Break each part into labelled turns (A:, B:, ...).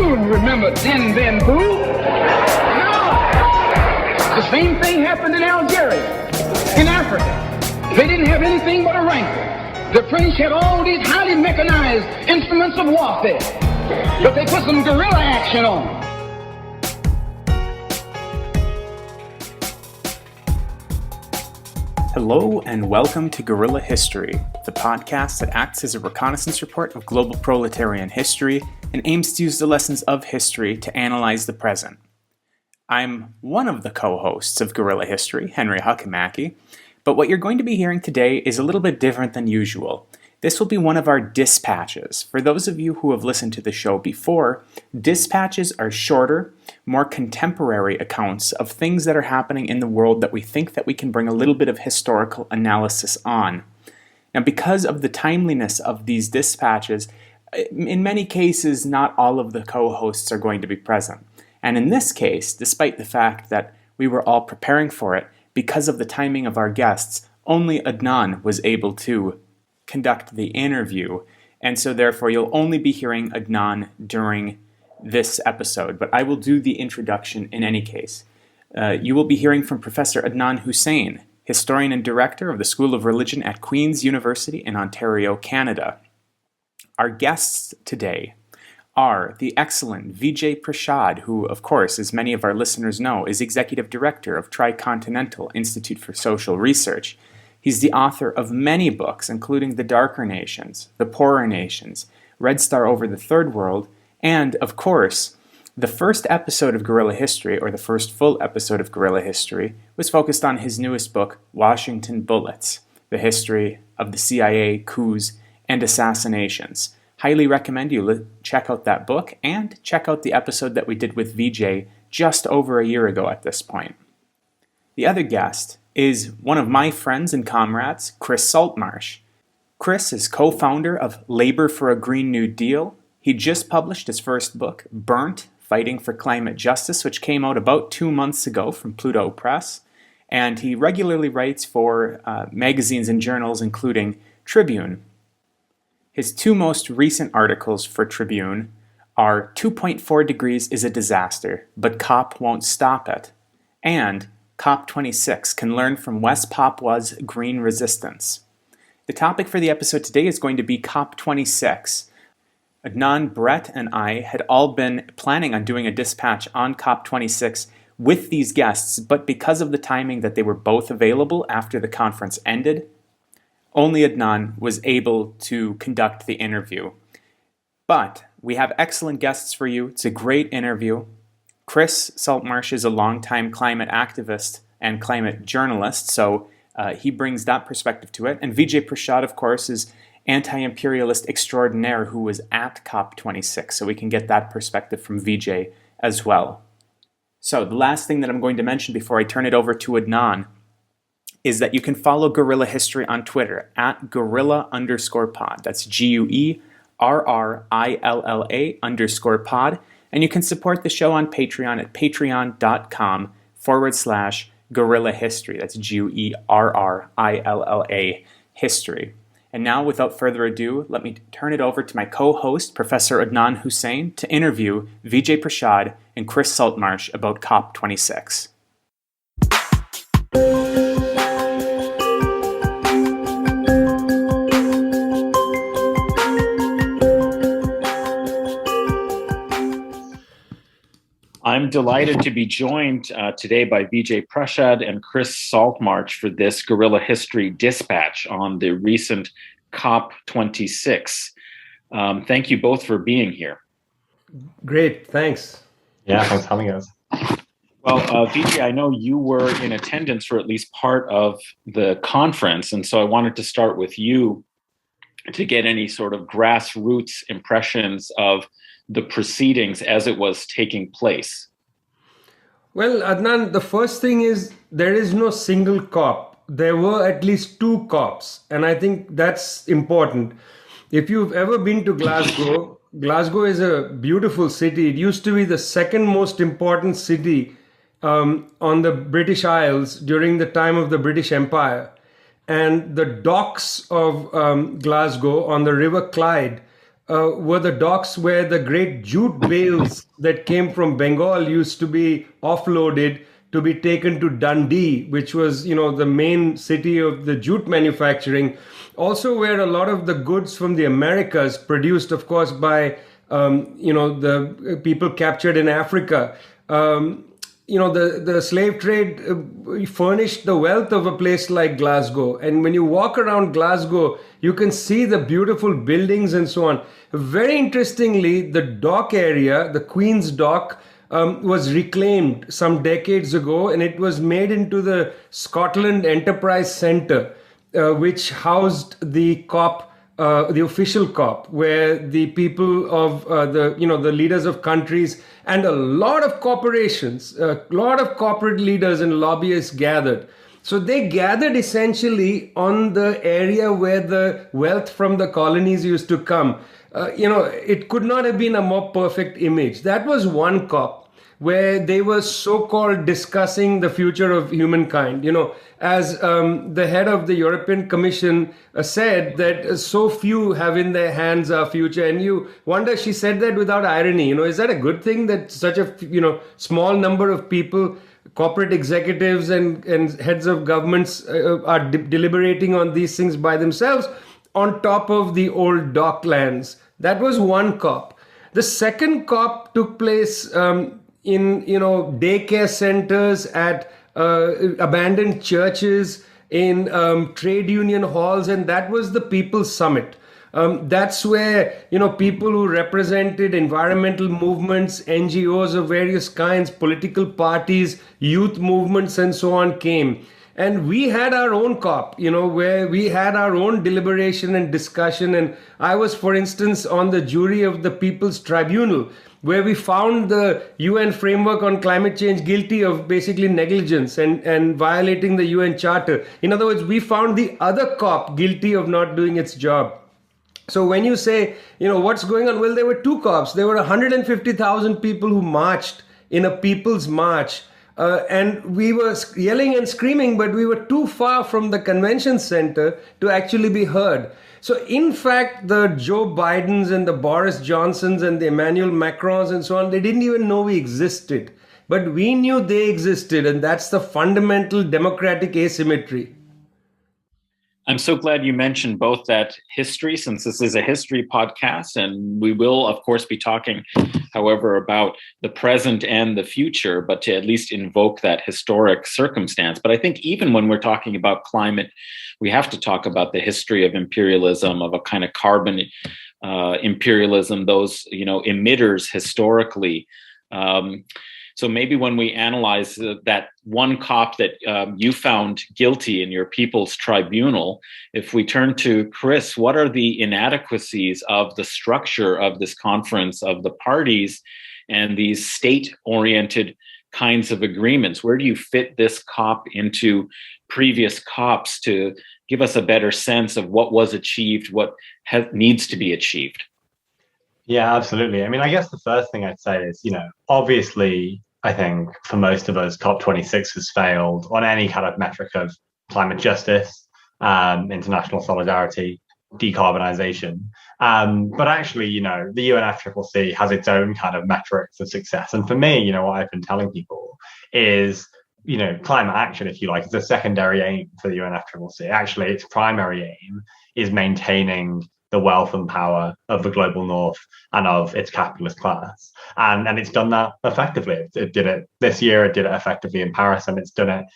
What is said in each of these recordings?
A: You remember Din Ben Phu? No. The same thing happened in Algeria, in Africa. They didn't have anything but a rifle. The French had all these highly mechanized instruments of warfare, but they put some guerrilla action on.
B: Hello and welcome to Guerrilla History, the podcast that acts as a reconnaissance report of global proletarian history and aims to use the lessons of history to analyze the present. I'm one of the co-hosts of Guerrilla History, Henry Hakamaki, but what you're going to be hearing today is a little bit different than usual. This will be one of our dispatches. For those of you who have listened to the show before, dispatches are shorter, more contemporary accounts of things that are happening in the world that we think that we can bring a little bit of historical analysis on. Now, because of the timeliness of these dispatches, in many cases, not all of the co-hosts are going to be present. And in this case, despite the fact that we were all preparing for it, because of the timing of our guests, only Adnan was able to conduct the interview, and so therefore you'll only be hearing Adnan during this episode, but I will do the introduction in any case. You will be hearing from Professor Adnan Husain, historian and director of the School of Religion at Queen's University in Ontario, Canada. Our guests today are the excellent Vijay Prashad, who, of course, as many of our listeners know, is executive director of Tricontinental Institute for Social Research. He's the author of many books, including The Darker Nations, The Poorer Nations, Red Star Over the Third World, and, of course, the first episode of Guerrilla History, or the first full episode of Guerrilla History, was focused on his newest book, Washington Bullets, The History of the CIA, Coups, and Assassinations. Highly recommend you check out that book and check out the episode that we did with Vijay just over a year ago at this point. The other guest is one of my friends and comrades, Chris Saltmarsh. Chris is co-founder of Labor for a Green New Deal. He just published his first book, Breht, Fighting for Climate Justice, which came out about 2 months ago from Pluto Press. And he regularly writes for magazines and journals, including Tribune. His two most recent articles for Tribune are 2.4 degrees is a disaster, but COP won't stop it, and COP26 can learn from West Papua's green resistance. The topic for the episode today is going to be COP26. Adnan, Breht, and I had all been planning on doing a dispatch on COP26 with these guests, but because of the timing that they were both available after the conference ended, only Adnan was able to conduct the interview. But we have excellent guests for you. It's a great interview. Chris Saltmarsh is a longtime climate activist and climate journalist, so he brings that perspective to it. And Vijay Prashad, of course, is anti-imperialist extraordinaire who was at COP26, so we can get that perspective from Vijay as well. So the last thing that I'm going to mention before I turn it over to Adnan is that you can follow Guerrilla History on Twitter at Guerrilla_pod. That's GUERRILLA_pod. And you can support the show on Patreon at patreon.com/Guerrilla History. That's GUERRILLA History. And now, without further ado, let me turn it over to my co-host, Professor Adnan Husain, to interview Vijay Prashad and Chris Saltmarsh about COP26.
C: I'm delighted to be joined today by Vijay Prashad and Chris Saltmarsh for this Guerrilla History dispatch on the recent COP26. Thank you both for being here.
D: Great, thanks.
E: Yeah, thanks for having us.
C: Well, Vijay, I know you were in attendance for at least part of the conference, and so I wanted to start with you to get any sort of grassroots impressions of the proceedings as it was taking place.
D: Well, Adnan, the first thing is there is no single COP. There were at least two COPs, and I think that's important. If you've ever been to Glasgow, Glasgow is a beautiful city. It used to be the second most important city on the British Isles during the time of the British Empire. And the docks of Glasgow on the River Clyde were the docks where the great jute bales that came from Bengal used to be offloaded to be taken to Dundee, which was, the main city of the jute manufacturing. Also where a lot of the goods from the Americas, produced, of course, by, the people captured in Africa, the slave trade furnished the wealth of a place like Glasgow. And when you walk around Glasgow, you can see the beautiful buildings and so on. Very interestingly, the dock area, the Queen's Dock, was reclaimed some decades ago, and it was made into the Scotland Enterprise Centre, which housed the COP, the official COP, where the people of the leaders of countries and a lot of corporations, a lot of corporate leaders and lobbyists gathered. So they gathered essentially on the area where the wealth from the colonies used to come. It could not have been a more perfect image. That was one COP where they were so-called discussing the future of humankind. As the head of the European Commission said, that so few have in their hands our future. And you wonder, she said that without irony. Is that a good thing that such a small number of people, corporate executives and heads of governments are deliberating on these things by themselves on top of the old docklands? That was one COP. The second COP took place in daycare centers, at abandoned churches, in trade union halls, and that was the People's Summit. That's where people who represented environmental movements, NGOs of various kinds, political parties, youth movements, and so on came. And we had our own COP, where we had our own deliberation and discussion. And I was, for instance, on the jury of the People's Tribunal, where we found the UN framework on climate change guilty of basically negligence and violating the UN Charter. In other words, we found the other COP guilty of not doing its job. So when you say, what's going on? Well, there were two COPs. There were 150,000 people who marched in a people's march. And we were yelling and screaming, but we were too far from the convention center to actually be heard. So in fact, the Joe Bidens and the Boris Johnsons and the Emmanuel Macrons and so on, they didn't even know we existed. But we knew they existed, and that's the fundamental democratic asymmetry.
C: I'm so glad you mentioned both that history, since this is a history podcast, and we will, of course, be talking, however, about the present and the future, but to at least invoke that historic circumstance. But I think even when we're talking about climate, we have to talk about the history of imperialism, of a kind of carbon imperialism, those, emitters historically. So maybe when we analyze that one COP that you found guilty in your People's Tribunal, if we turn to Chris, what are the inadequacies of the structure of this conference, of the parties and these state-oriented kinds of agreements? Where do you fit this COP into previous COPs to give us a better sense of what was achieved, what needs to be achieved?
E: Yeah, absolutely. I mean, I guess the first thing I'd say is, obviously, I think for most of us, COP26 has failed on any kind of metric of climate justice, international solidarity, decarbonization. But actually, the UNFCCC has its own kind of metrics of success. And for me, what I've been telling people is, climate action, if you like, is a secondary aim for the UNFCCC. Actually, its primary aim is maintaining the wealth and power of the global north and of its capitalist class. And it's done that effectively. It did it this year, it did it effectively in Paris, and it's done it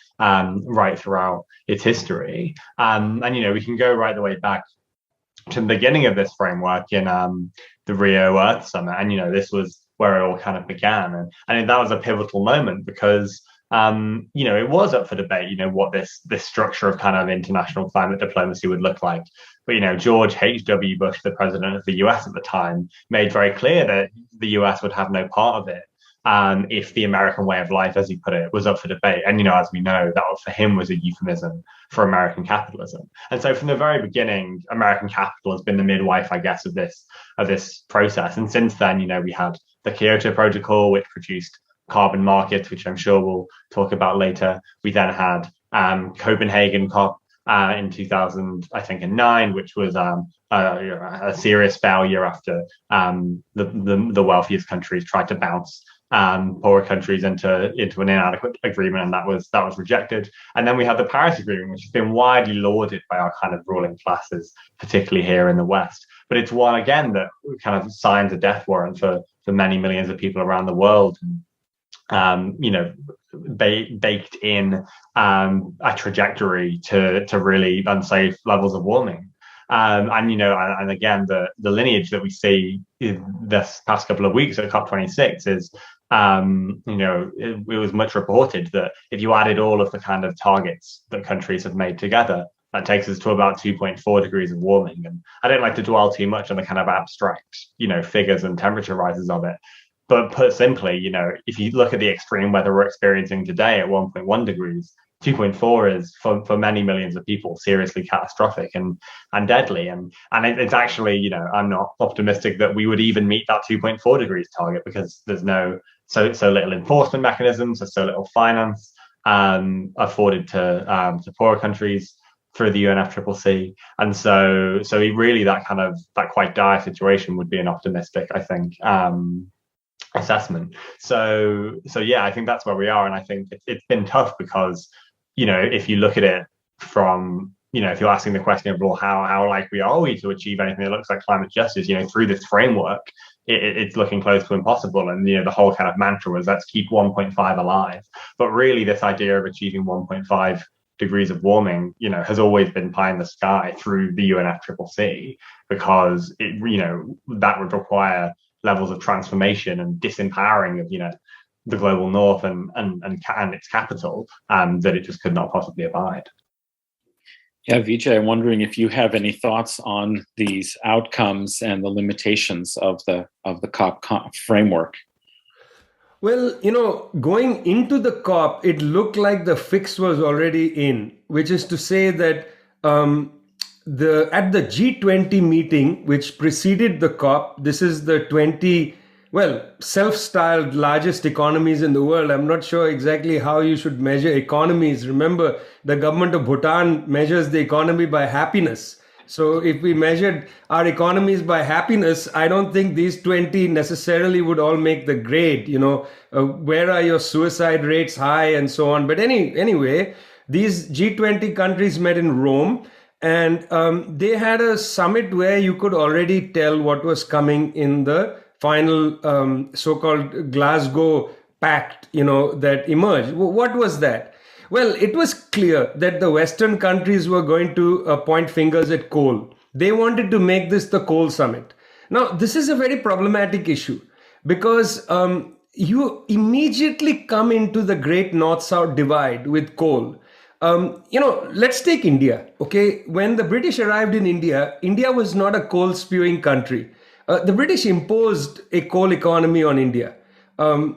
E: right throughout its history. And we can go right the way back to the beginning of this framework in the Rio Earth Summit. And, this was where it all kind of began. And that was a pivotal moment because it was up for debate, what this structure of kind of international climate diplomacy would look like. But, George H.W. Bush, the president of the US at the time, made very clear that the US would have no part of it if the American way of life, as he put it, was up for debate. And, as we know, that for him was a euphemism for American capitalism. And so from the very beginning, American capital has been the midwife, I guess, of this process. And since then, we had the Kyoto Protocol, which produced carbon markets, which I'm sure we'll talk about later. We then had Copenhagen COP, in 2009, which was a serious failure after the wealthiest countries tried to bounce poorer countries into an inadequate agreement, and that was rejected. And then we had the Paris Agreement, which has been widely lauded by our kind of ruling classes, particularly here in the West. But it's one again that kind of signs a death warrant for many millions of people around the world. Baked in a trajectory to really unsafe levels of warming. And again, the lineage that we see in this past couple of weeks at COP26 is, it was much reported that if you added all of the kind of targets that countries have made together, that takes us to about 2.4 degrees of warming. And I don't like to dwell too much on the kind of abstract, figures and temperature rises of it. But put simply, if you look at the extreme weather we're experiencing today at 1.1 degrees, 2.4 is for many millions of people seriously catastrophic and deadly. And it's actually, I'm not optimistic that we would even meet that 2.4 degrees target, because there's so little enforcement mechanisms, there's so little finance afforded to poorer countries through the UNFCCC. And so really that quite dire situation would be an optimistic, I think, assessment. So yeah, I think that's where we are. And I think it's been tough because, if you look at it from, if you're asking the question of, well, how likely are we to achieve anything that looks like climate justice, through this framework, it's looking close to impossible. And, the whole kind of mantra was, let's keep 1.5 alive. But really this idea of achieving 1.5 degrees of warming, has always been pie in the sky through the UNFCCC, because that would require levels of transformation and disempowering of the global north and its capital that it just could not possibly abide.
C: Yeah, Vijay, I'm wondering if you have any thoughts on these outcomes and the limitations of the COP framework.
D: Well, going into the COP, it looked like the fix was already in, which is to say that at the G20 meeting, which preceded the COP, this is the 20, self-styled largest economies in the world. I'm not sure exactly how you should measure economies. Remember, the government of Bhutan measures the economy by happiness. So if we measured our economies by happiness, I don't think these 20 necessarily would all make the grade. Where are your suicide rates high and so on. But anyway, these G20 countries met in Rome. And they had a summit where you could already tell what was coming in the final so-called Glasgow Pact, that emerged. What was that? Well, it was clear that the Western countries were going to point fingers at coal. They wanted to make this the coal summit. Now, this is a very problematic issue because you immediately come into the great North-South divide with coal. Let's take India. Okay, when the British arrived in India, India was not a coal spewing country. The British imposed a coal economy on India.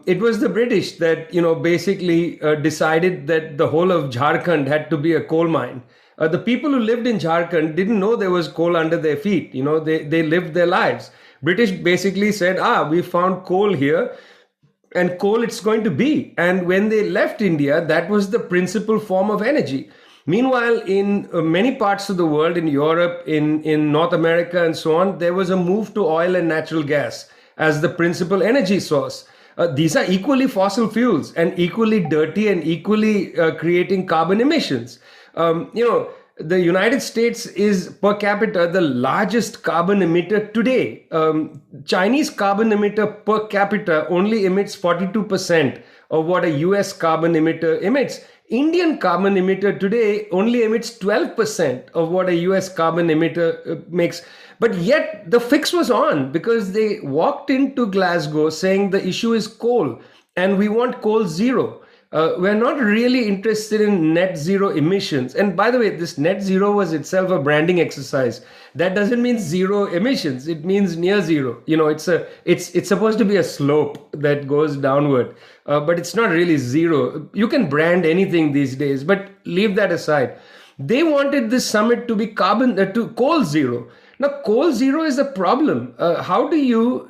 D: It was the British that, basically decided that the whole of Jharkhand had to be a coal mine. The people who lived in Jharkhand didn't know there was coal under their feet. They lived their lives. British basically said, we found coal here. And coal it's going to be. And when they left India, that was the principal form of energy. Meanwhile, in many parts of the world, in Europe, in North America and so on, there was a move to oil and natural gas as the principal energy source. These are equally fossil fuels and equally dirty and equally creating carbon emissions. The United States is per capita the largest carbon emitter today. Chinese carbon emitter per capita only emits 42% of what a US carbon emitter emits. Indian carbon emitter today only emits 12% of what a US carbon emitter makes. But yet the fix was on because they walked into Glasgow saying the issue is coal and we want coal zero. We're not really interested in net zero emissions. And by the way, this net zero was itself a branding exercise. That doesn't mean zero emissions. It means near zero. It's supposed to be a slope that goes downward, but it's not really zero. You can brand anything these days, but leave that aside. They wanted this summit to be to coal zero. Now, coal zero is a problem. How do you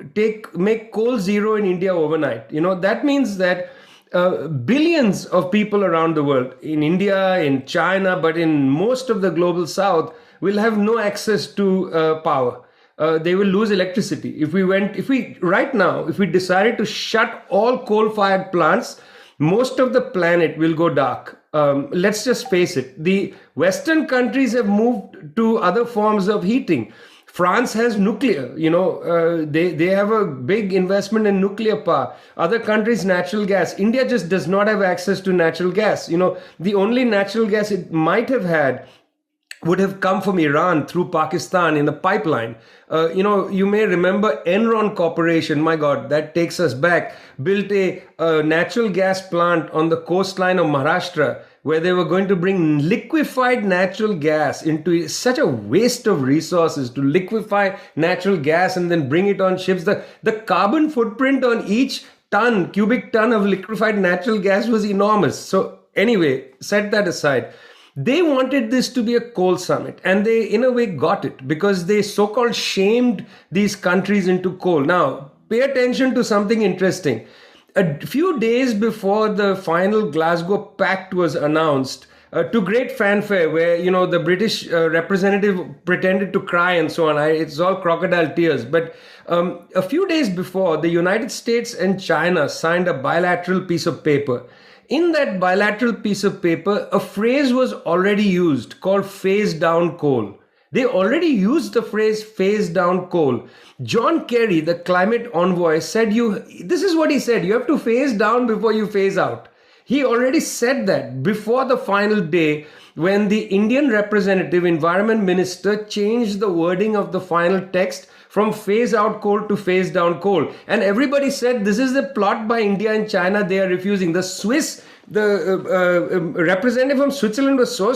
D: make coal zero in India overnight? That means that billions of people around the world, in India, in China, but in most of the global south, will have no access to power. They will lose electricity. If we decided to shut all coal-fired plants, most of the planet will go dark. Let's just face it. The Western countries have moved to other forms of heating. France has nuclear, they have a big investment in nuclear power. Other countries, natural gas. India just does not have access to natural gas. The only natural gas it might have had would have come from Iran through Pakistan in a pipeline. You may remember Enron Corporation, my God, that takes us back, built a natural gas plant on the coastline of Maharashtra, where they were going to bring liquefied natural gas into such a waste of resources to liquefy natural gas and then bring it on ships. The carbon footprint on each cubic ton of liquefied natural gas was enormous. So anyway, set that aside. They wanted this to be a coal summit, and they, in a way, got it because they so-called shamed these countries into coal. Now, pay attention to something interesting. A few days before the final Glasgow Pact was announced, to great fanfare, where the British representative pretended to cry and so on. It's all crocodile tears. But a few days before, the United States and China signed a bilateral piece of paper. In that bilateral piece of paper, a phrase was already used called phase down coal. They already used the phrase phase down coal. John Kerry, the climate envoy, said this is what he said, you have to phase down before you phase out. He already said that before the final day when the Indian representative, environment minister, changed the wording of the final text from phase out coal to phase down coal. And everybody said this is the plot by India and China. They are refusing. The representative from Switzerland was so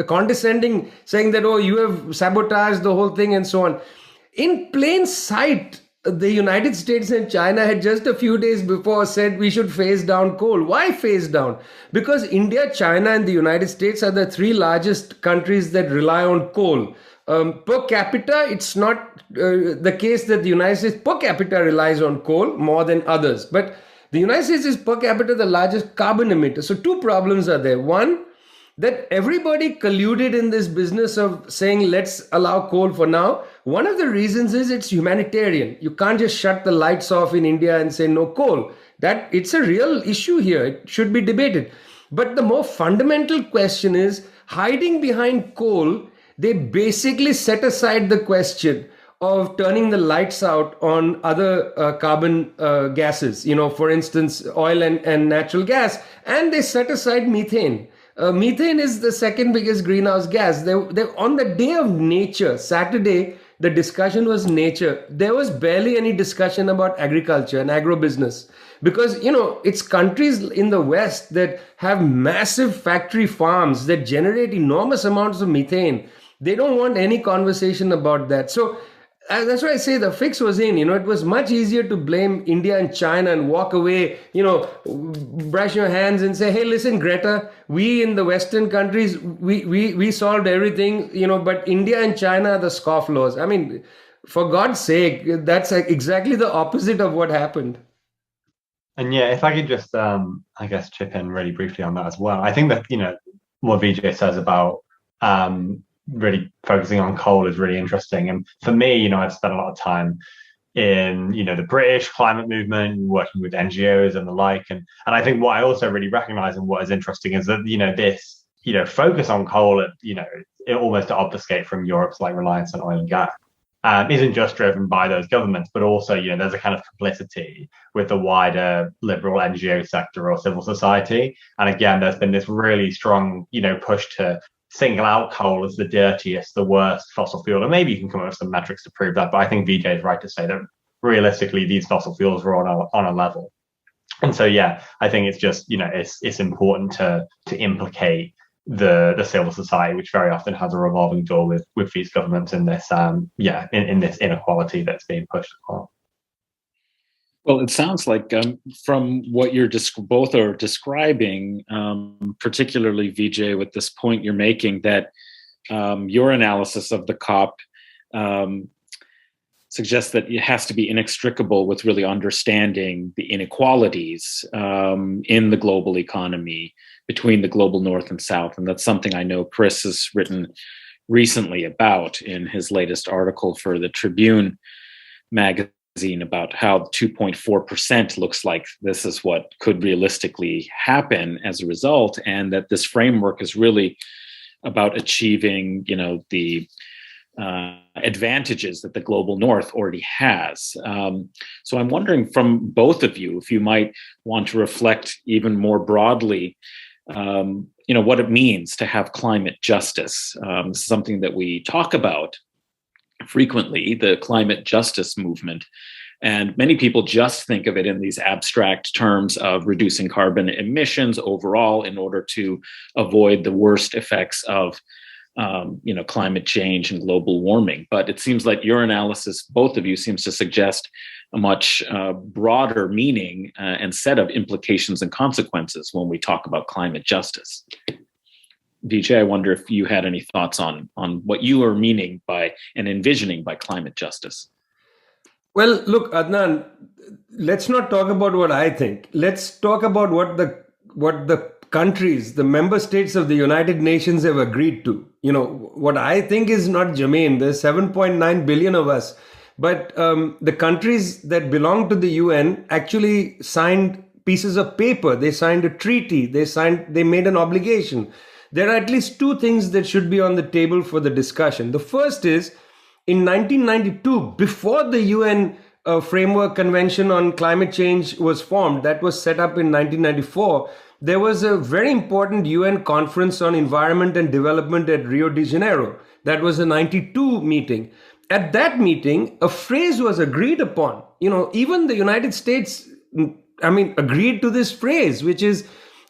D: condescending, saying that, oh, you have sabotaged the whole thing and so on. In plain sight, the United States and China had just a few days before said we should phase down coal. Why phase down? Because India, China, and the United States are the three largest countries that rely on coal. Per capita, it's not the case that the United States per capita relies on coal more than others. But the United States is per capita the largest carbon emitter. So two problems are there. One, that everybody colluded in this business of saying, let's allow coal for now. One of the reasons is it's humanitarian. You can't just shut the lights off in India and say no coal. It's a real issue here. It should be debated. But the more fundamental question is, hiding behind coal, they basically set aside the question of turning the lights out on other carbon gases, for instance, oil and natural gas, and they set aside methane. Methane is the second biggest greenhouse gas. On the day of nature, Saturday, the discussion was nature. There was barely any discussion about agriculture and agrobusiness because, it's countries in the West that have massive factory farms that generate enormous amounts of methane. They don't want any conversation about that. So that's why I say the fix was in. It was much easier to blame India and China and walk away, brush your hands and say, hey, listen, Greta, we in the Western countries, we solved everything, but India and China are the scofflaws. I mean, for God's sake, that's exactly the opposite of what happened.
E: And yeah, if I could just, I guess, chip in really briefly on that as well. I think that, what Vijay says about really focusing on coal is really interesting. And for me, I've spent a lot of time in, the British climate movement, working with NGOs and the like. And I think what I also really recognize and what is interesting is that, this, focus on coal, it almost to obfuscate from Europe's reliance on oil and gas. Isn't just driven by those governments, but also, there's a kind of complicity with the wider liberal NGO sector or civil society. And again, there's been this really strong, push to single out coal as the dirtiest, the worst fossil fuel. And maybe you can come up with some metrics to prove that. But I think Vijay is right to say that realistically, these fossil fuels were on a level. And so, yeah, I think it's just, it's important to implicate the civil society, which very often has a revolving door with these governments in this, in this inequality that's being pushed upon.
C: Well, it sounds like from what you're both are describing, particularly Vijay, with this point you're making, that your analysis of the COP suggests that it has to be inextricable with really understanding the inequalities in the global economy between the global North and South. And that's something I know Chris has written recently about in his latest article for the Tribune magazine about how 2.4% looks like this is what could realistically happen as a result, and that this framework is really about achieving, the advantages that the global North already has. So I'm wondering from both of you if you might want to reflect even more broadly, what it means to have climate justice. This is something that we talk about frequently, the climate justice movement. And many people just think of it in these abstract terms of reducing carbon emissions overall in order to avoid the worst effects of climate change and global warming. But it seems like your analysis, both of you, seems to suggest a much broader meaning and set of implications and consequences when we talk about climate justice. Vijay, I wonder if you had any thoughts on what you are meaning by and envisioning by climate justice.
D: Well, look, Adnan, let's not talk about what I think. Let's talk about what the countries, the member states of the United Nations have agreed to. What I think is not germane. There's 7.9 billion of us, but the countries that belong to the UN actually signed pieces of paper. They signed a treaty. They made an obligation. There are at least two things that should be on the table for the discussion. The first is, in 1992, before the UN Framework Convention on Climate Change was formed, that was set up in 1994, there was a very important UN conference on environment and development at Rio de Janeiro. That was a 92 meeting. At that meeting, a phrase was agreed upon. Even the United States, agreed to this phrase, which is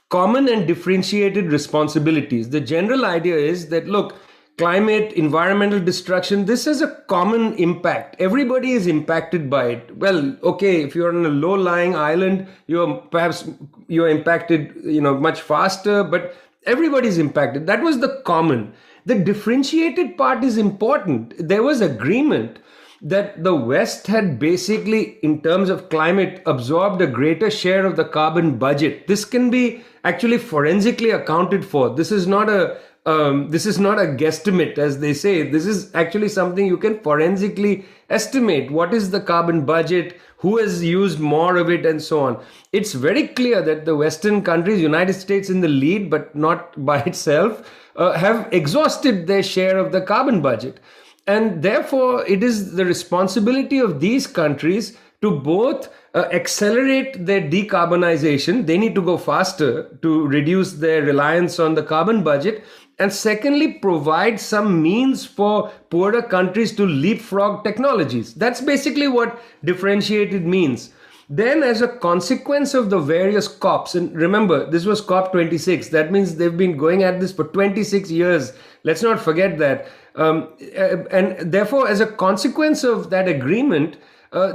D: common and differentiated responsibilities. The general idea is that, look, climate, environmental destruction, this has a common impact. Everybody is impacted by it. Well, okay, if you're on a low-lying island, you're impacted, much faster, but everybody's impacted. That was the common. The differentiated part is important. There was agreement that the West had basically, in terms of climate, absorbed a greater share of the carbon budget. This can be actually forensically accounted for. This is not a guesstimate, as they say. This is actually something you can forensically estimate. What is the carbon budget? Who has used more of it, and so on. It's very clear that the Western countries, United States in the lead, but not by itself, have exhausted their share of the carbon budget. And therefore, it is the responsibility of these countries to both accelerate their decarbonization. They need to go faster to reduce their reliance on the carbon budget. And secondly, provide some means for poorer countries to leapfrog technologies. That's basically what differentiated means. Then, as a consequence of the various COPs, and remember, this was COP26, that means they've been going at this for 26 years. Let's not forget that. And therefore, as a consequence of that agreement,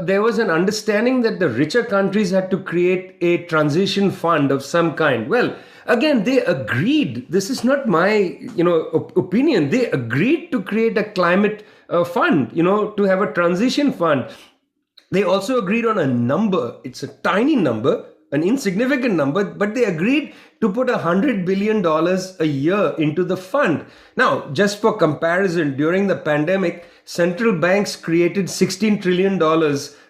D: there was an understanding that the richer countries had to create a transition fund of some kind. Well, again, they agreed. This is not my, opinion. They agreed to create a climate fund, to have a transition fund. They also agreed on a number. It's a tiny number, an insignificant number, but they agreed to put $100 billion a year into the fund. Now, just for comparison, during the pandemic, central banks created $16 trillion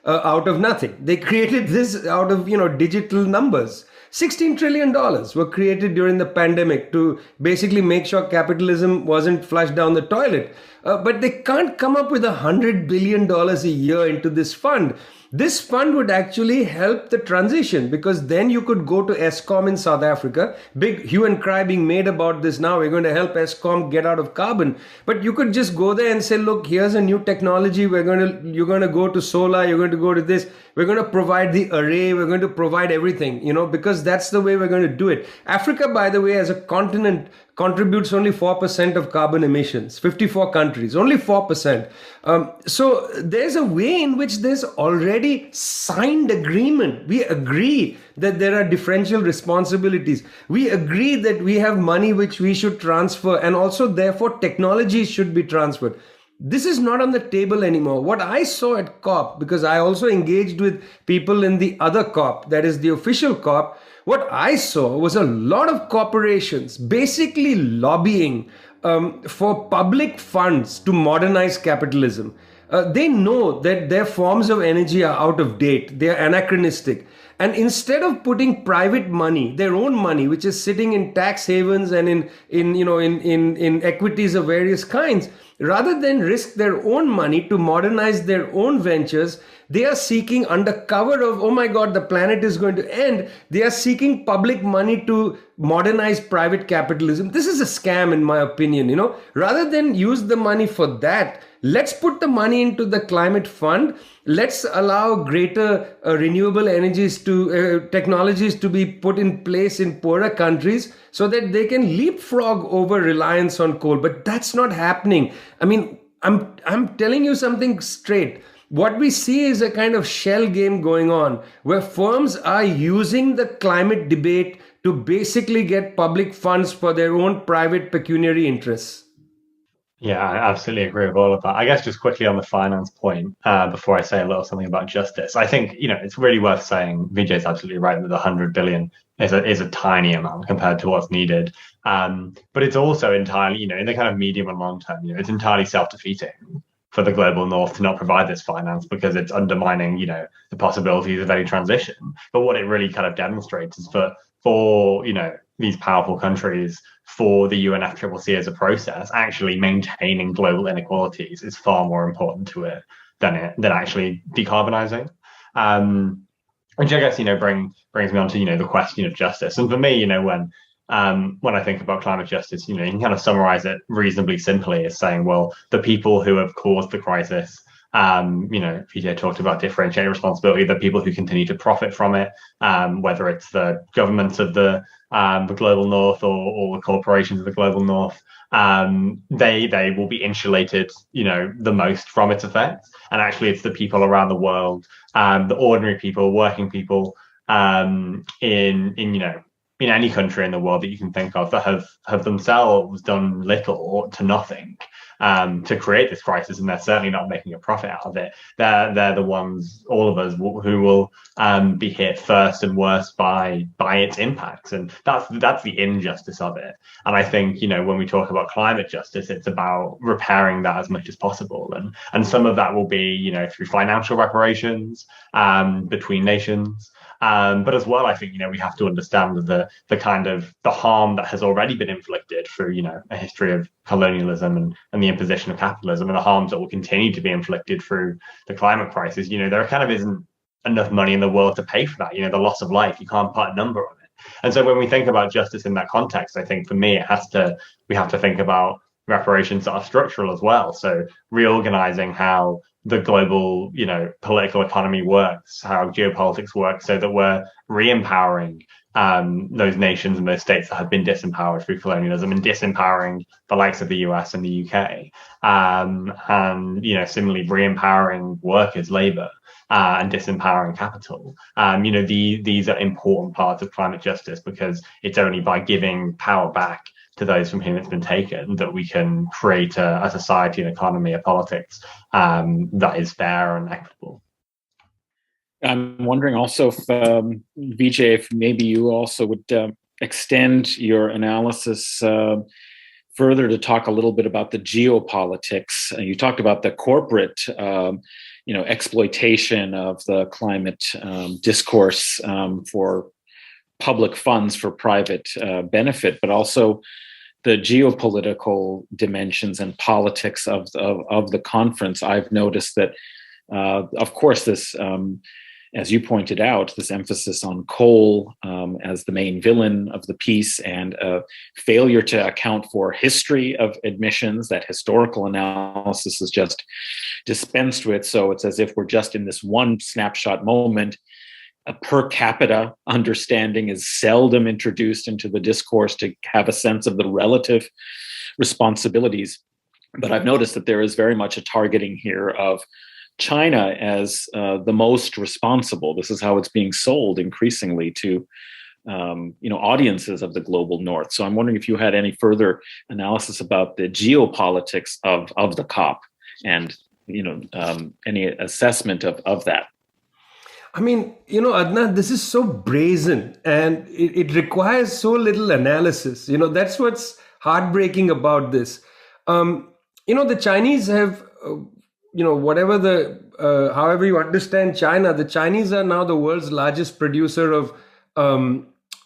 D: out of nothing. They created this out of, digital numbers. $16 trillion were created during the pandemic to basically make sure capitalism wasn't flushed down the toilet. But they can't come up with $100 billion a year into this fund. This fund would actually help the transition, because then you could go to ESCOM in South Africa. Big hue and cry being made about this now. We're going to help ESCOM get out of carbon. But you could just go there and say, look, here's a new technology. You're going to go to solar. You're going to go to this. We're going to provide the array. We're going to provide everything, because that's the way we're going to do it. Africa, by the way, as a continent, contributes only 4% of carbon emissions. 54 countries, only 4%. So there's a way in which there's already signed agreement. We agree that there are differential responsibilities. We agree that we have money which we should transfer, and also therefore technologies should be transferred. This is not on the table anymore. What I saw at COP, because I also engaged with people in the other COP, that is the official COP, what I saw was a lot of corporations basically lobbying for public funds to modernize capitalism. They know that their forms of energy are out of date, they are anachronistic. And instead of putting private money, their own money, which is sitting in tax havens and in equities of various kinds, rather than risk their own money to modernize their own ventures, they are seeking, under cover of, oh my God, the planet is going to end, they are seeking public money to modernize private capitalism. This is a scam, in my opinion. Rather than use the money for that, let's put the money into the climate fund. Let's allow greater renewable energies technologies to be put in place in poorer countries so that they can leapfrog over reliance on coal. But that's not happening. I mean, I'm telling you something straight. What we see is a kind of shell game going on where firms are using the climate debate to basically get public funds for their own private pecuniary interests.
E: Yeah, I absolutely agree with all of that. I guess just quickly on the finance point, before I say a little something about justice, I think, it's really worth saying, Vijay's absolutely right that the 100 billion is a tiny amount compared to what's needed. But it's also entirely, in the kind of medium and long term, it's entirely self-defeating for the global north to not provide this finance because it's undermining, the possibilities of any transition. But what it really kind of demonstrates is for these powerful countries, for the UNFCCC as a process, actually maintaining global inequalities is far more important to it than actually decarbonizing. Which I guess brings me on to the question of justice. And for me, when I think about climate justice, you can kind of summarize it reasonably simply as saying, well, the people who have caused the crisis, Vijay talked about differentiated responsibility, the people who continue to profit from it, whether it's the governments of the global north or the corporations of the global north, they will be insulated, the most from its effects. And actually, it's the people around the world, the ordinary people, working people, in any country in the world that you can think of that have themselves done little or to nothing to create this crisis, and they're certainly not making a profit out of it. They're the ones, all of us, who will be hit first and worst by its impacts, and that's the injustice of it. And I think when we talk about climate justice, it's about repairing that as much as possible, and some of that will be through financial reparations between nations. But as well, I think we have to understand the kind of the harm that has already been inflicted through a history of colonialism and the imposition of capitalism, and the harms that will continue to be inflicted through the climate crisis. There kind of isn't enough money in the world to pay for that. The loss of life, you can't put a number on it. And so when we think about justice in that context, I think for me we have to think about reparations that are structural as well. So reorganizing how the global, political economy works, how geopolitics works, so that we're re-empowering those nations and those states that have been disempowered through colonialism, and disempowering the likes of the US and the UK, and similarly re-empowering workers, labor, and disempowering capital. These are important parts of climate justice, because it's only by giving power back to those from whom it's been taken that we can create a society, an economy, a politics that is fair and equitable.
C: I'm wondering also if, Vijay, if maybe you also would extend your analysis further to talk a little bit about the geopolitics. You talked about the corporate, exploitation of the climate discourse for public funds for private benefit, but also the geopolitical dimensions and politics of the conference. I've noticed that, of course, this, as you pointed out, this emphasis on coal as the main villain of the piece, and failure to account for history of emissions. That historical analysis is just dispensed with. So it's as if we're just in this one snapshot moment. A per capita understanding is seldom introduced into the discourse to have a sense of the relative responsibilities. But I've noticed that there is very much a targeting here of China as the most responsible. This is how it's being sold increasingly to audiences of the global north. So I'm wondering if you had any further analysis about the geopolitics of the COP and any assessment of that?
D: I mean, Adnan, this is so brazen and it requires so little analysis. That's what's heartbreaking about this. The Chinese have, however you understand China, the Chinese are now the world's largest producer of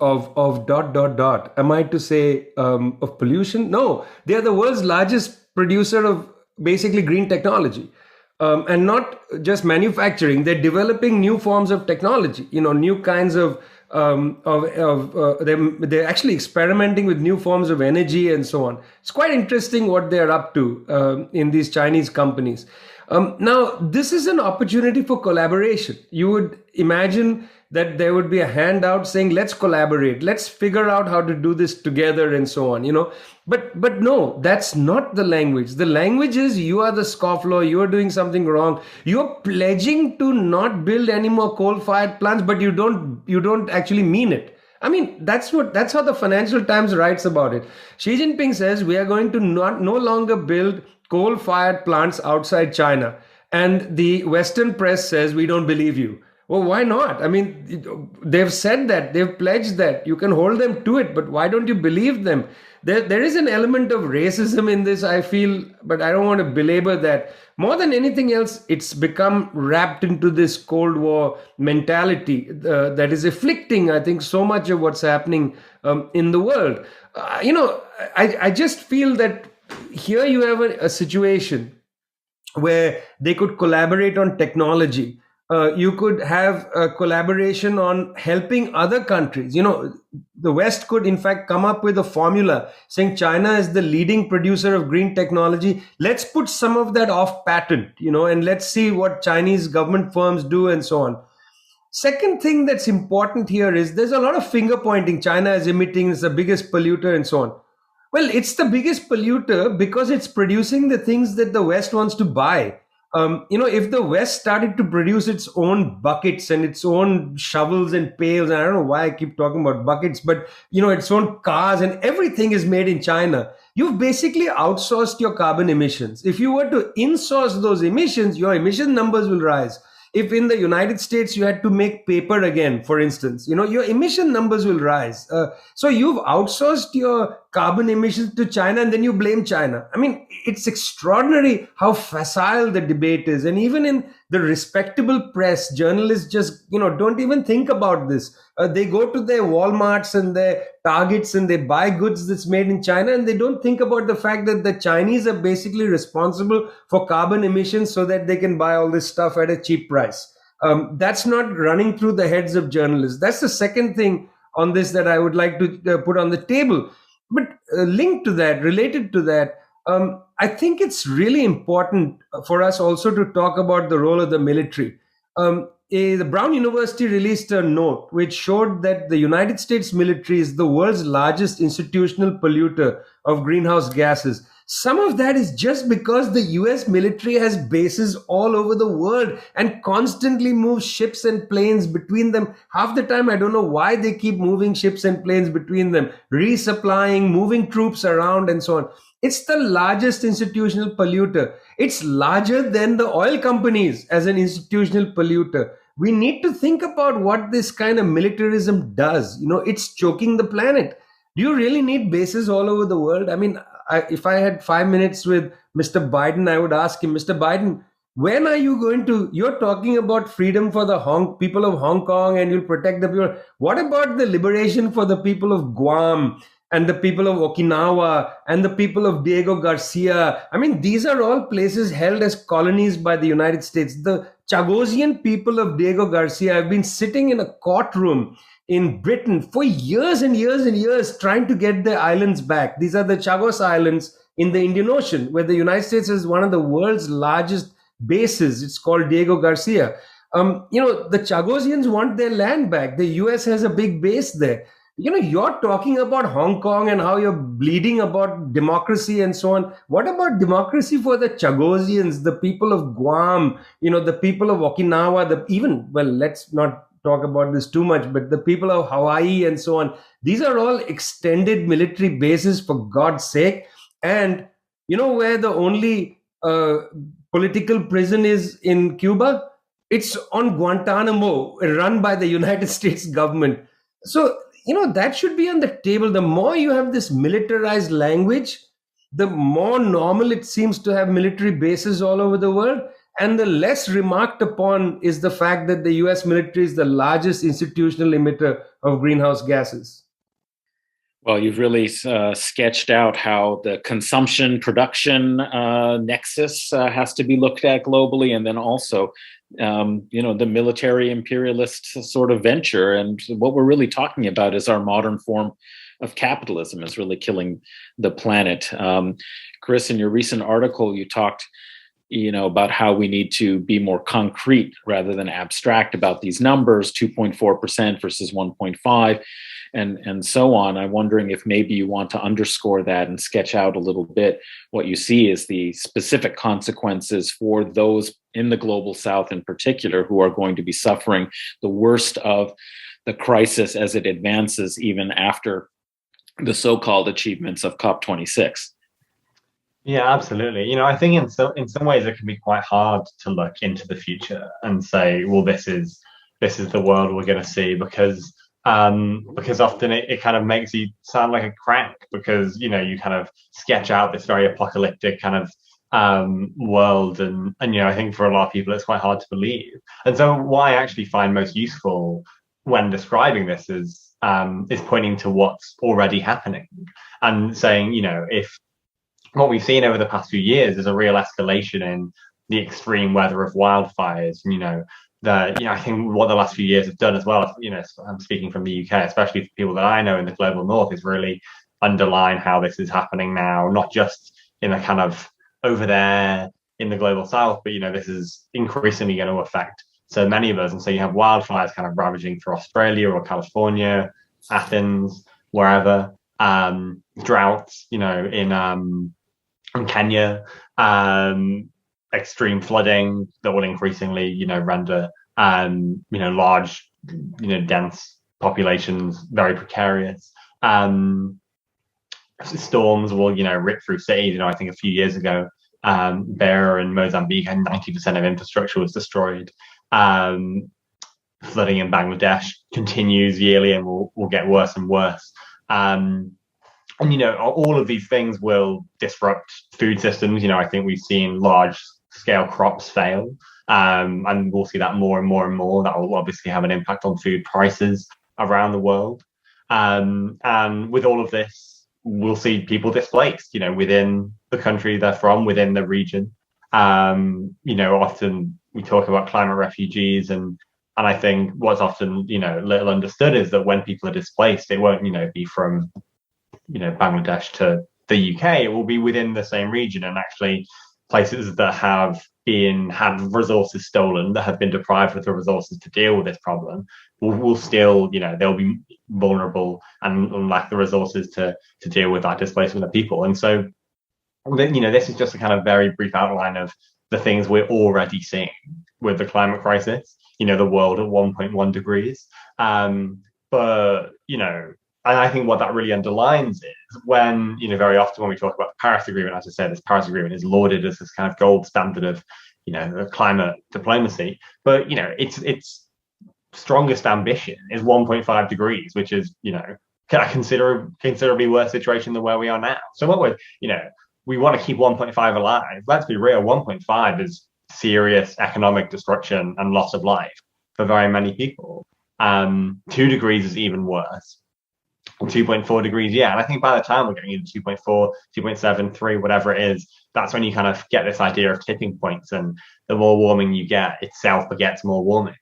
D: dot, dot, dot. Am I to say of pollution? No, they are the world's largest producer of basically green technology. And not just manufacturing, they're developing new forms of technology, new kinds they're actually experimenting with new forms of energy and so on. It's quite interesting what they're up to in these Chinese companies. Now, this is an opportunity for collaboration. You would imagine that there would be a handout saying, let's collaborate, let's figure out how to do this together and so on, But no, that's not the language. The language is you are the scofflaw, you are doing something wrong. You're pledging to not build any more coal-fired plants, but you don't actually mean it. I mean, that's how the Financial Times writes about it. Xi Jinping says we are going to no longer build coal-fired plants outside China. And the Western press says we don't believe you. Well, why not? I mean, they've said that, they've pledged that. You can hold them to it, but why don't you believe them? There is an element of racism in this, I feel, but I don't want to belabor that. More than anything else, it's become wrapped into this Cold War mentality that is afflicting, I think, so much of what's happening in the world. I just feel that here you have a situation where they could collaborate on technology. You could have a collaboration on helping other countries. The West could, in fact, come up with a formula saying China is the leading producer of green technology. Let's put some of that off patent, and let's see what Chinese government firms do and so on. Second thing that's important here is there's a lot of finger pointing. China is emitting, it's the biggest polluter and so on. Well, it's the biggest polluter because it's producing the things that the West wants to buy. If the West started to produce its own buckets and its own shovels and pails, and I don't know why I keep talking about buckets, but, its own cars and everything is made in China, you've basically outsourced your carbon emissions. If you were to insource those emissions, your emission numbers will rise. If in the United States you had to make paper again, for instance, your emission numbers will rise. So you've outsourced your carbon emissions to China and then you blame China. I mean, it's extraordinary how facile the debate is. And even in the respectable press, journalists just, don't even think about this. They go to their Walmarts and their Targets and they buy goods that's made in China, and they don't think about the fact that the Chinese are basically responsible for carbon emissions so that they can buy all this stuff at a cheap price. That's not running through the heads of journalists. That's the second thing on this that I would like to put on the table. But linked to that, related to that, I think it's really important for us also to talk about the role of the military. The Brown University released a note which showed that the United States military is the world's largest institutional polluter of greenhouse gases. Some of that is just because the US military has bases all over the world and constantly moves ships and planes between them. Half the time, I don't know why they keep moving ships and planes between them, resupplying, moving troops around and so on. It's the largest institutional polluter. It's larger than the oil companies as an institutional polluter. We need to think about what this kind of militarism does. It's choking the planet. Do you really need bases all over the world? I mean, if I had 5 minutes with Mr. Biden, I would ask him, Mr. Biden, when are you going to, you're talking about freedom for the people of Hong Kong and you'll protect the people. What about the liberation for the people of Guam and the people of Okinawa and the people of Diego Garcia? I mean, these are all places held as colonies by the United States. The Chagosian people of Diego Garcia have been sitting in a courtroom in Britain for years and years and years trying to get their islands back. These are the Chagos Islands in the Indian Ocean, where the United States is one of the world's largest bases. It's called Diego Garcia. The Chagosians want their land back. The US has a big base there. You're talking about Hong Kong and how you're bleeding about democracy and so on. What about democracy for the Chagosians, the people of Guam, the people of Okinawa, let's not talk about this too much, but the people of Hawaii and so on. These are all extended military bases, for God's sake. And where the only political prison is in Cuba? It's on Guantanamo, run by the United States government. So, that should be on the table. The more you have this militarized language, the more normal it seems to have military bases all over the world. And the less remarked upon is the fact that the US military is the largest institutional emitter of greenhouse gases.
C: Well, you've really sketched out how the consumption-production nexus has to be looked at globally, and then also, the military imperialist sort of venture. And what we're really talking about is our modern form of capitalism is really killing the planet. Chris, in your recent article, you talked about how we need to be more concrete rather than abstract about these numbers, 2.4% versus 1.5%. And so on. I'm wondering if maybe you want to underscore that and sketch out a little bit what you see as the specific consequences for those in the global south in particular who are going to be suffering the worst of the crisis as it advances even after the so-called achievements of COP26.
E: Yeah, absolutely. I think in some ways it can be quite hard to look into the future and say, well, this is the world we're going to see, because often it kind of makes you sound like a crank, because you kind of sketch out this very apocalyptic kind of world, and I think for a lot of people it's quite hard to believe. And so what I actually find most useful when describing this is pointing to what's already happening and saying, if what we've seen over the past few years is a real escalation in the extreme weather of wildfires, I think what the last few years have done as well, I'm speaking from the UK, especially for people that I know in the global north, is really underline how this is happening now, not just in a kind of over there in the global south, but this is increasingly going to affect so many of us. And so you have wildfires kind of ravaging through Australia or California, Athens, wherever, droughts, in Kenya, extreme flooding that will increasingly, render, large, dense populations very precarious. Storms will, rip through cities. I think a few years ago, Beira in Mozambique, and 90% of infrastructure was destroyed. Flooding in Bangladesh continues yearly and will get worse and worse. And all of these things will disrupt food systems. I think we've seen large scale crops fail, and we'll see that more and more and more. That will obviously have an impact on food prices around the world, and with all of this, we'll see people displaced, within the country they're from, within the region. Often we talk about climate refugees, and I think what's often little understood is that when people are displaced, it won't be from Bangladesh to the UK. It will be within the same region, and actually places that have had resources stolen, that have been deprived of the resources to deal with this problem, will still, they'll be vulnerable and lack the resources to deal with that displacement of people. And so, this is just a kind of very brief outline of the things we're already seeing with the climate crisis, the world at 1.1 degrees. And I think what that really underlines is when, very often when we talk about the Paris Agreement, as I said, this Paris Agreement is lauded as this kind of gold standard of, climate diplomacy. But, its strongest ambition is 1.5 degrees, which is, a considerably worse situation than where we are now. So what we want to keep 1.5 alive. Let's be real, 1.5 is serious economic destruction and loss of life for very many people. 2 degrees is even worse. 2.4 degrees, yeah. And I think by the time we're getting into 2.4, 2.7, 3, whatever it is, that's when you kind of get this idea of tipping points, and the more warming you get, itself begets more warming.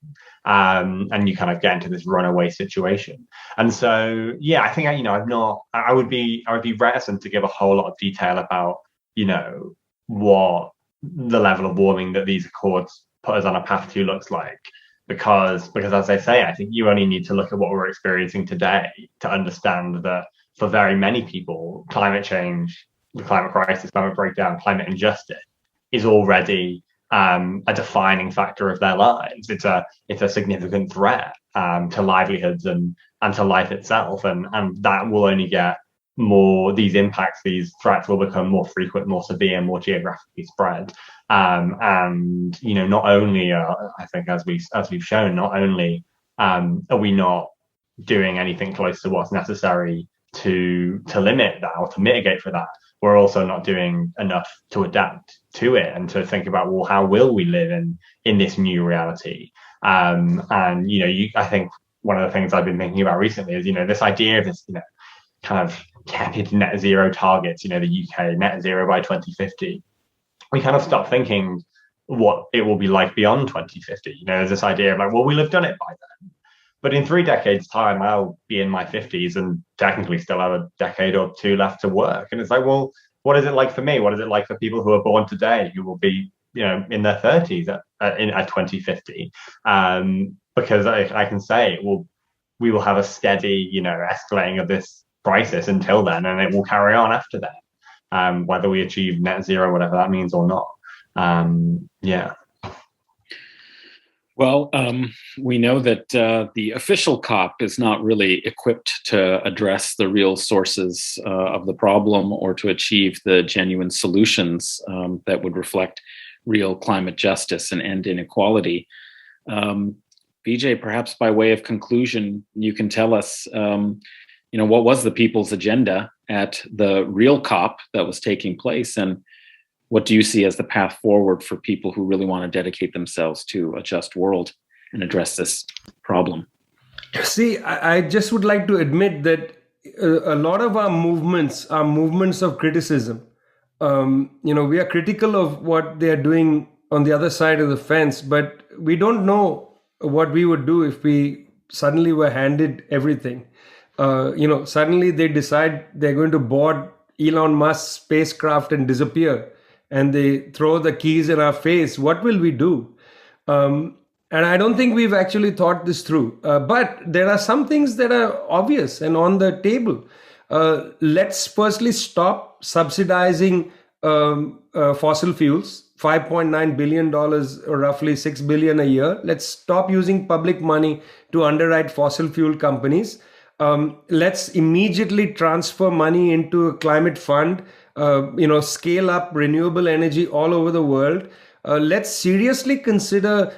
E: And you kind of get into this runaway situation. And so, yeah, I think, I would be reticent to give a whole lot of detail about, what the level of warming that these accords put us on a path to looks like. Because as I say, I think you only need to look at what we're experiencing today to understand that for very many people, climate change, the climate crisis, climate breakdown, climate injustice is already a defining factor of their lives. It's a significant threat to livelihoods and to life itself, and that will only get these impacts, these threats will become more frequent, more severe, more geographically spread. And not only I think as we've shown, not only are we not doing anything close to what's necessary to limit that or to mitigate for that, we're also not doing enough to adapt to it and to think about, well, how will we live in this new reality? And I think one of the things I've been thinking about recently is this idea of this kind of tepid net zero targets, the UK net zero by 2050. We kind of stop thinking what it will be like beyond 2050. There's this idea of like, well, we'll have done it by then. But in 3 decades' time, I'll be in my 50s and technically still have a decade or 2 left to work. And it's like, well, what is it like for me? What is it like for people who are born today who will be, in their 30s at 2050? Because I can say we will have a steady, escalating of this crisis until then, and it will carry on after that, whether we achieve net zero, whatever that means or not.
C: Well, we know that the official COP is not really equipped to address the real sources of the problem or to achieve the genuine solutions that would reflect real climate justice and end inequality. Vijay, perhaps by way of conclusion, you can tell us, what was the people's agenda at the real COP that was taking place, and what do you see as the path forward for people who really want to dedicate themselves to a just world and address this problem?
D: See, I just would like to admit that a lot of our movements are movements of criticism. We are critical of what they are doing on the other side of the fence, but we don't know what we would do if we suddenly were handed everything. Suddenly they decide they're going to board Elon Musk's spacecraft and disappear, and they throw the keys in our face. What will we do? And I don't think we've actually thought this through. But there are some things that are obvious and on the table. Let's firstly stop subsidizing fossil fuels. $5.9 billion, or roughly $6 billion a year. Let's stop using public money to underwrite fossil fuel companies. Let's immediately transfer money into a climate fund, scale up renewable energy all over the world. Let's seriously consider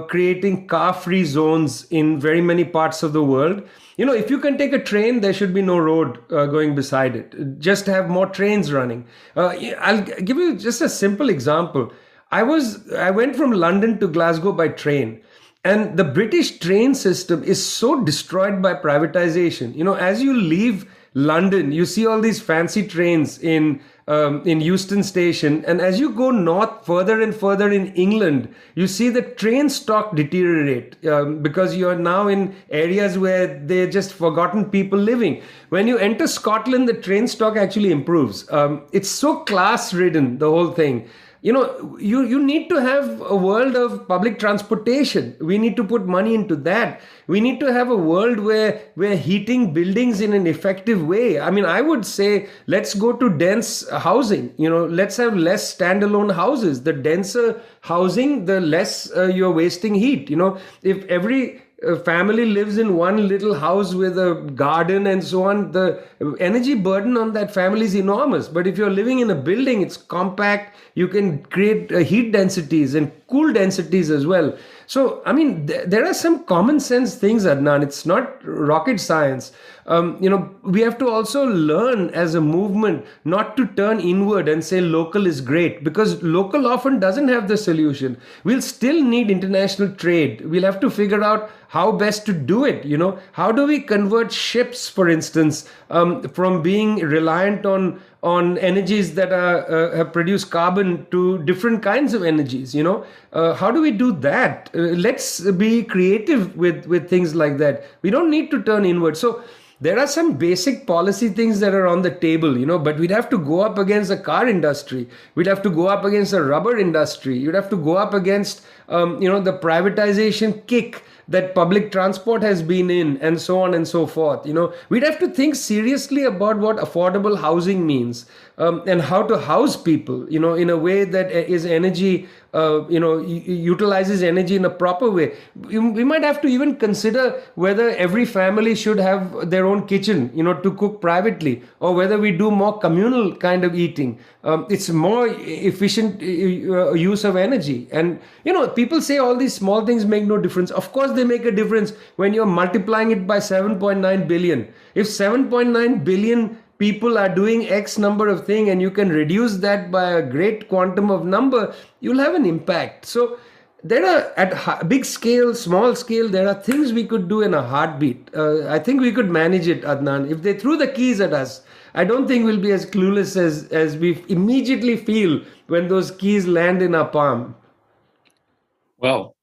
D: creating car-free zones in very many parts of the world. If you can take a train, there should be no road going beside it. Just have more trains running. I'll give you just a simple example. I went from London to Glasgow by train. And the British train system is so destroyed by privatization. As you leave London, you see all these fancy trains in Euston Station. And as you go north further and further in England, you see the train stock deteriorate because you're now in areas where they're just forgotten people living. When you enter Scotland, the train stock actually improves. It's so class-ridden, the whole thing. You need to have a world of public transportation. We need to put money into that. We need to have a world where we're heating buildings in an effective way. I would say let's go to dense housing. Let's have less standalone houses. The denser housing, the less you're wasting heat. If every family lives in one little house with a garden and so on, the energy burden on that family is enormous. But if you're living in a building, it's compact, you can create heat densities and cool densities as well. So, there are some common sense things, Adnan. It's not rocket science. We have to also learn as a movement not to turn inward and say local is great, because local often doesn't have the solution. We'll still need international trade. We'll have to figure out how best to do it. How do we convert ships, for instance, from being reliant on energies that have produced carbon to different kinds of energies? How do we do that? Let's be creative with things like that. We don't need to turn inward. So there are some basic policy things that are on the table, but we'd have to go up against the car industry. We'd have to go up against the rubber industry. You'd have to go up against, the privatization kick that public transport has been in, and so on and so forth. We'd have to think seriously about what affordable housing means, and how to house people, in a way that is energy, utilizes energy in a proper way. We might have to even consider whether every family should have their own kitchen, to cook privately, or whether we do more communal kind of eating. It's more efficient use of energy. And, people say all these small things make no difference. Of course, they make a difference when you're multiplying it by 7.9 billion. If 7.9 billion people are doing X number of things, and you can reduce that by a great quantum of number, you'll have an impact. So there are, at big scale, small scale, there are things we could do in a heartbeat. I think we could manage it, Adnan. If they threw the keys at us, I don't think we'll be as clueless as we immediately feel when those keys land in our palm.
C: Well,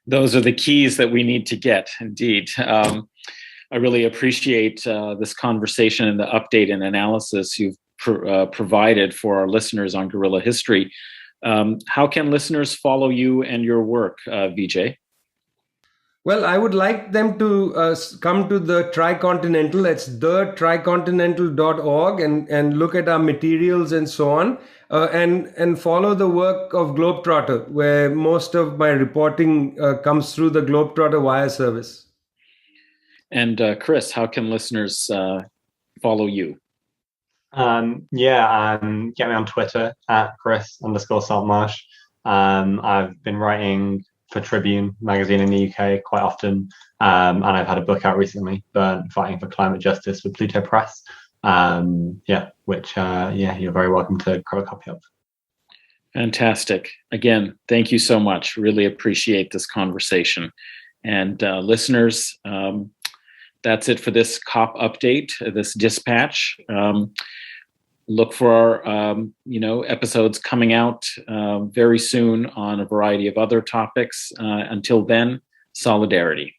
C: those are the keys that we need to get, indeed. I really appreciate this conversation and the update and analysis you've provided for our listeners on Guerrilla History. How can listeners follow you and your work, Vijay?
D: Well, I would like them to come to the Tricontinental. It's thetricontinental.org, and look at our materials and so on, and follow the work of Globetrotter, where most of my reporting comes through the Globetrotter wire service.
C: And Chris, how can listeners follow you?
E: Get me on Twitter at Chris_Saltmarsh. I've been writing for Tribune magazine in the UK quite often, and I've had a book out recently, Burnt: Fighting for Climate Justice, with Pluto Press. Which you're very welcome to grab a copy of.
C: Fantastic. Again, thank you so much. Really appreciate this conversation. And listeners, that's it for this COP update, this dispatch. Look for our, episodes coming out very soon on a variety of other topics. Until then, solidarity.